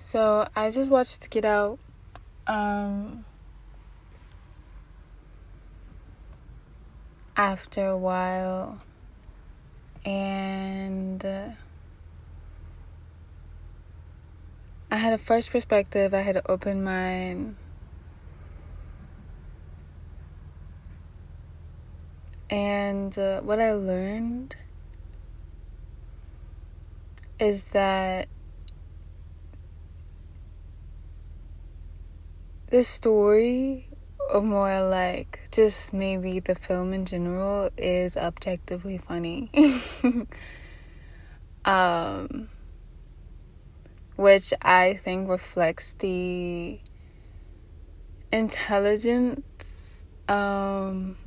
So I just watched Get Out. After a while, and I had a fresh perspective. I had an open mind, and what I learned is that this story, or more like just maybe the film in general, is objectively funny. Which I think reflects the intelligence of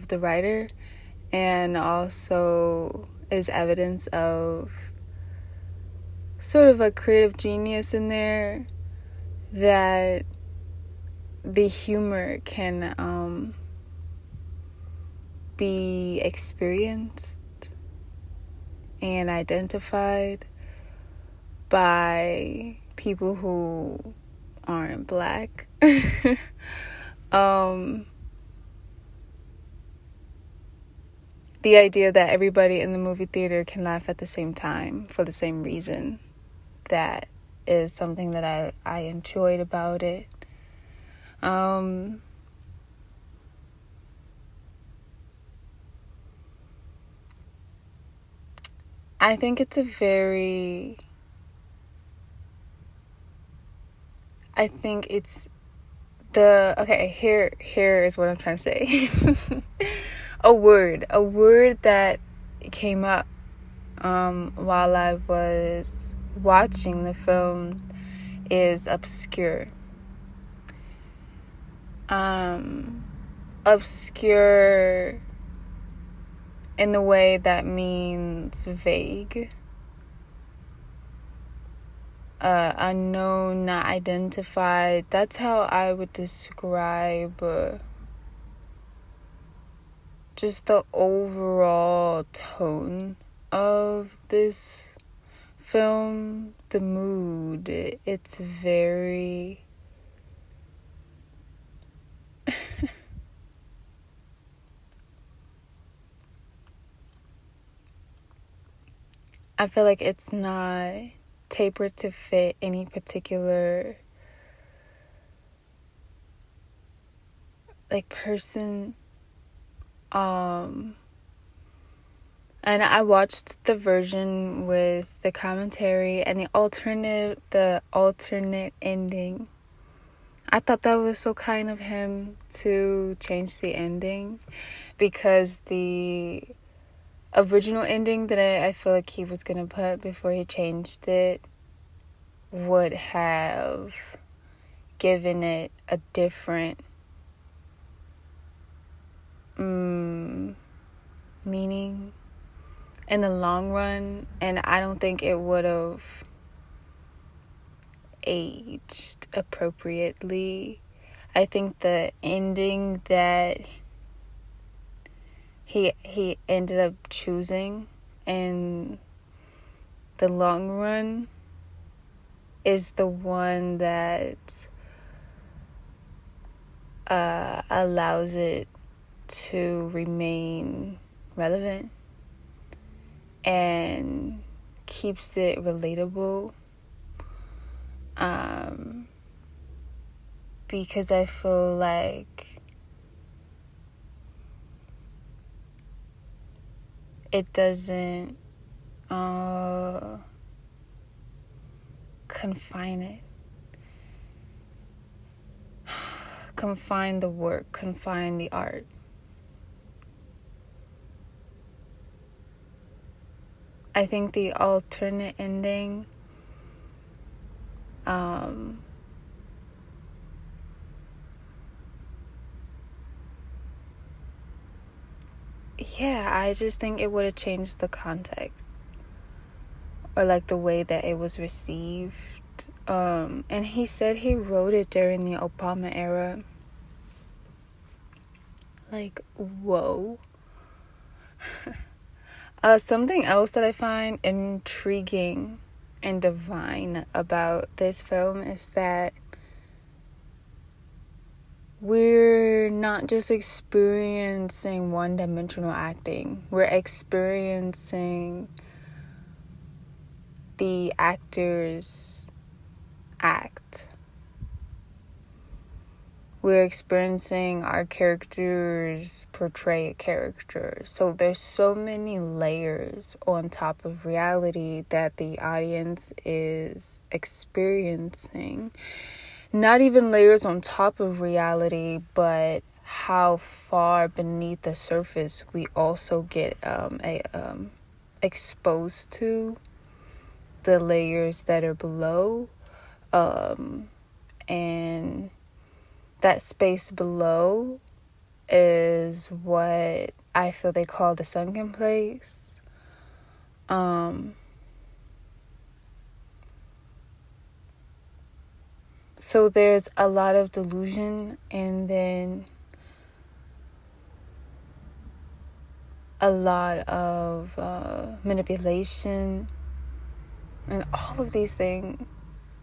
the writer, and also is evidence of sort of a creative genius in there, that the humor can be experienced and identified by people who aren't black. The idea that everybody in the movie theater can laugh at the same time for the same reason, that is something that I enjoyed about it. I think it's here is what I'm trying to say. a word that came up while I was watching the film is obscure. Obscure in the way that means vague, unknown, not identified. That's how I would describe just the overall tone of this film, the mood. It's very I feel like it's not tapered to fit any particular person. And I watched the version with the commentary and the alternate ending. I thought that was so kind of him to change the ending, because the original ending that I feel like he was gonna put before he changed it would have given it a different meaning in the long run, and I don't think it would have aged appropriately. I think the ending that he ended up choosing in the long run is the one that allows it to remain relevant and keeps it relatable, because I feel like it doesn't confine the work, confine the art. I think the alternate ending I just think it would have changed the context, or the way that it was received. And he said he wrote it during the Obama era. Whoa. Something else that I find intriguing and divine about this film is that we're not just experiencing one-dimensional acting. We're experiencing the actors act. We're experiencing our characters portray a character. So there's so many layers on top of reality that the audience is experiencing. Not even layers on top of reality, but how far beneath the surface we also get exposed to the layers that are below, and that space below is what I feel they call the sunken place. So there's a lot of delusion, and then a lot of manipulation, and all of these things.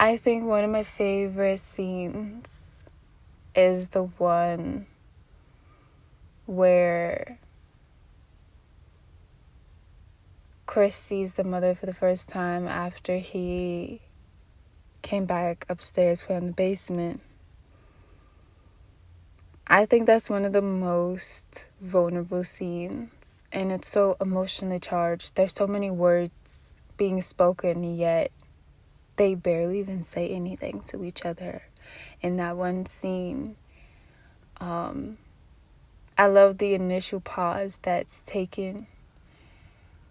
I think one of my favorite scenes is the one where Chris sees the mother for the first time after he came back upstairs from the basement. I think that's one of the most vulnerable scenes, and it's so emotionally charged. There's so many words being spoken, yet they barely even say anything to each other in that one scene. I love the initial pause that's taken,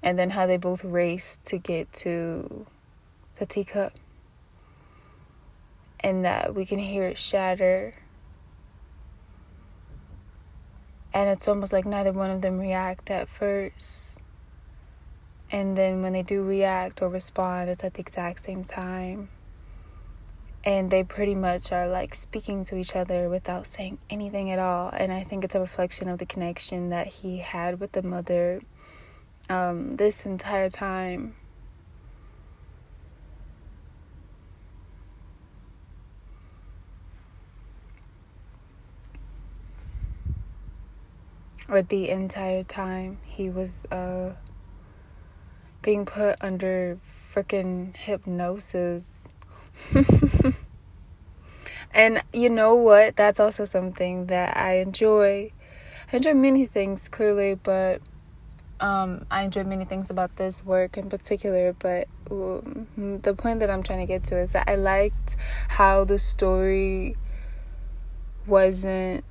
and then how they both race to get to the teacup, and that we can hear it shatter. And it's almost like neither one of them react at first. And then when they do react or respond, it's at the exact same time. And they pretty much are like speaking to each other without saying anything at all. And I think it's a reflection of the connection that he had with the mother this entire time. Or the entire time he was being put under freaking hypnosis. And you know what? That's also something that I enjoy. I enjoy many things, clearly, but I enjoy many things about this work in particular. But the point that I'm trying to get to is that I liked how the story wasn't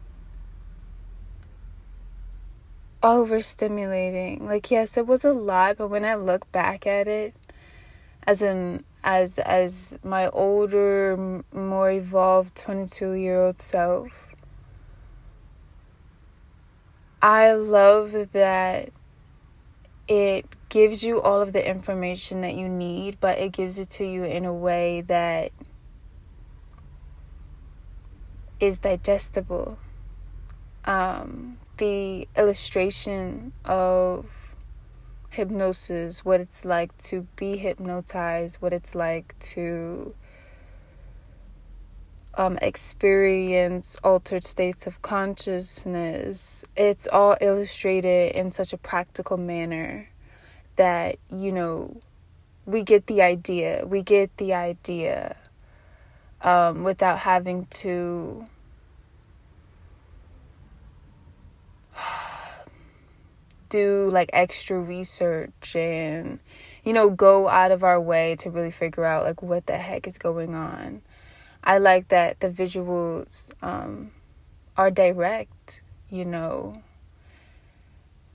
overstimulating. Like, yes, it was a lot, but when I look back at it, as my older, more evolved 22-year-old self, I love that it gives you all of the information that you need, but it gives it to you in a way that is digestible. The illustration of hypnosis, what it's like to be hypnotized, what it's like to experience altered states of consciousness, it's all illustrated in such a practical manner that, you know, we get the idea without having to do like extra research and, you know, go out of our way to really figure out like what the heck is going on. I like that the visuals are direct, you know,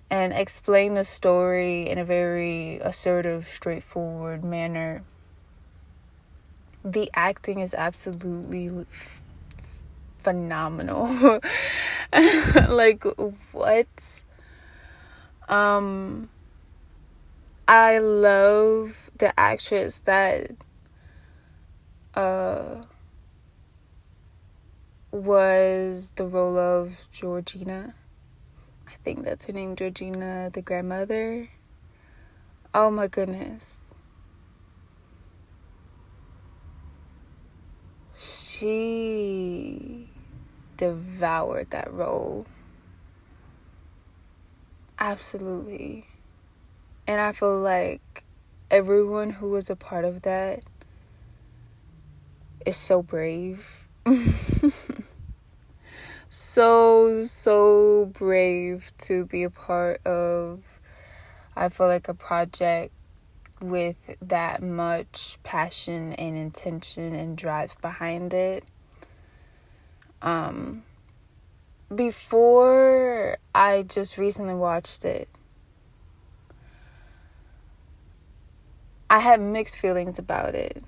and explain the story in a very assertive, straightforward manner. The acting is absolutely phenomenal. Like, what? I love the actress that was the role of Georgina. I think that's her name, Georgina, the grandmother. Oh my goodness. she devoured that role. Absolutely. And I feel like everyone who was a part of that is so brave. So brave to be a part of, I feel like, a project with that much passion and intention and drive behind it. Before I just recently watched it, I had mixed feelings about it.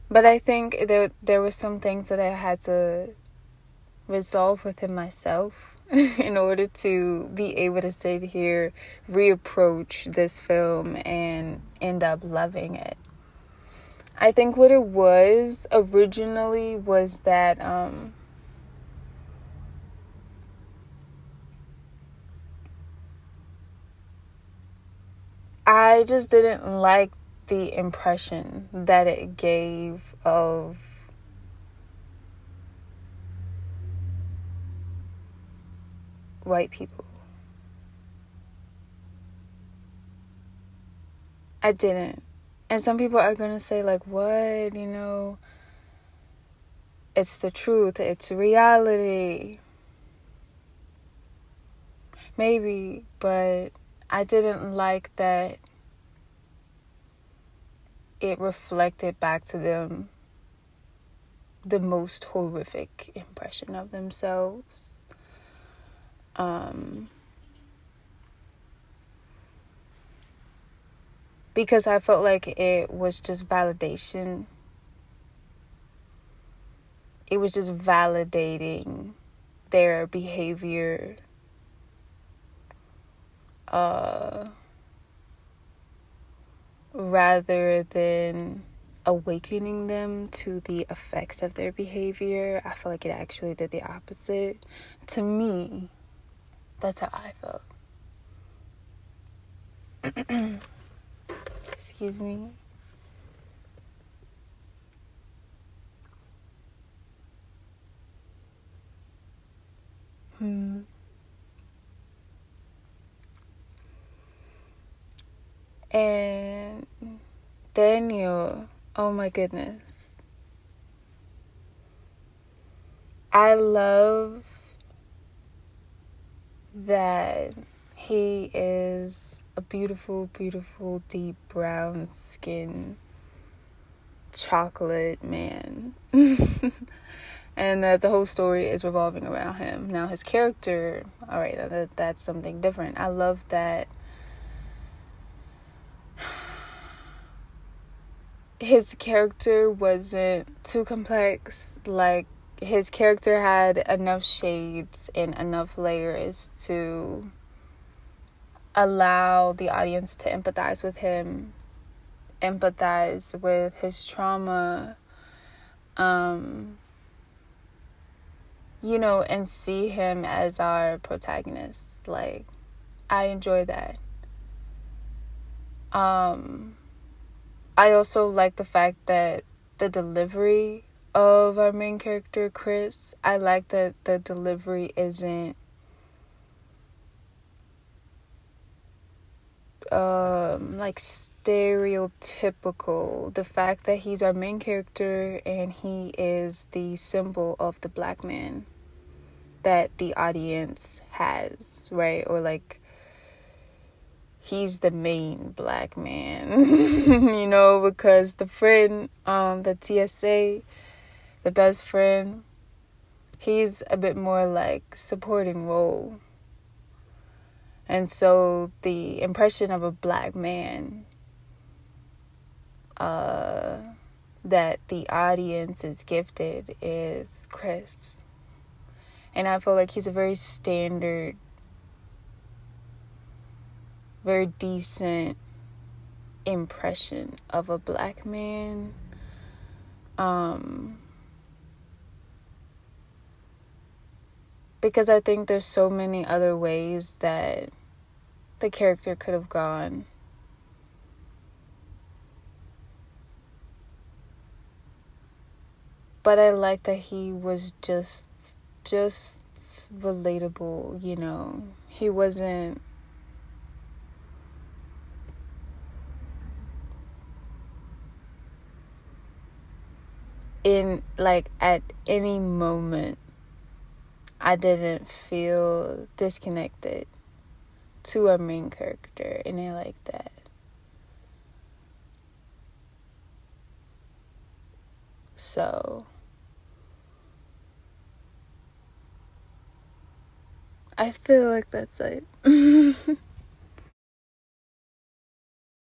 But I think there were some things that I had to resolve within myself in order to be able to sit here, reapproach this film, and end up loving it. I think what it was originally was that I just didn't like the impression that it gave of white people. I didn't. And some people are going to say, like, what? You know, it's the truth. It's reality. Maybe, but I didn't like that it reflected back to them the most horrific impression of themselves. Because I felt like it was just validation. It was just validating their behavior. Rather than awakening them to the effects of their behavior, I feel like it actually did the opposite. To me, that's how I felt. Excuse me. And Daniel, oh my goodness. I love that he is a beautiful, beautiful, deep brown skin chocolate man. And that the whole story is revolving around him. Now his character, all right, that's something different. I love that his character wasn't too complex. Like, his character had enough shades and enough layers to allow the audience to empathize with him, empathize with his trauma, you know, and see him as our protagonist. Like, I enjoy that. I also like the fact that the delivery of our main character, Chris, I like that the delivery isn't like stereotypical. The fact that he's our main character and he is the symbol of the black man that the audience has, right? Or like, he's the main black man, you know, because the friend, the TSA, the best friend, he's a bit more like supporting role. And so the impression of a black man that the audience is gifted is Chris. And I feel like he's a very standard, very decent impression of a black man. Because I think there's so many other ways that the character could have gone. But I like that he was just relatable, you know. He wasn't in, like, at any moment I didn't feel disconnected to a main character, and I like that. So I feel like that's it.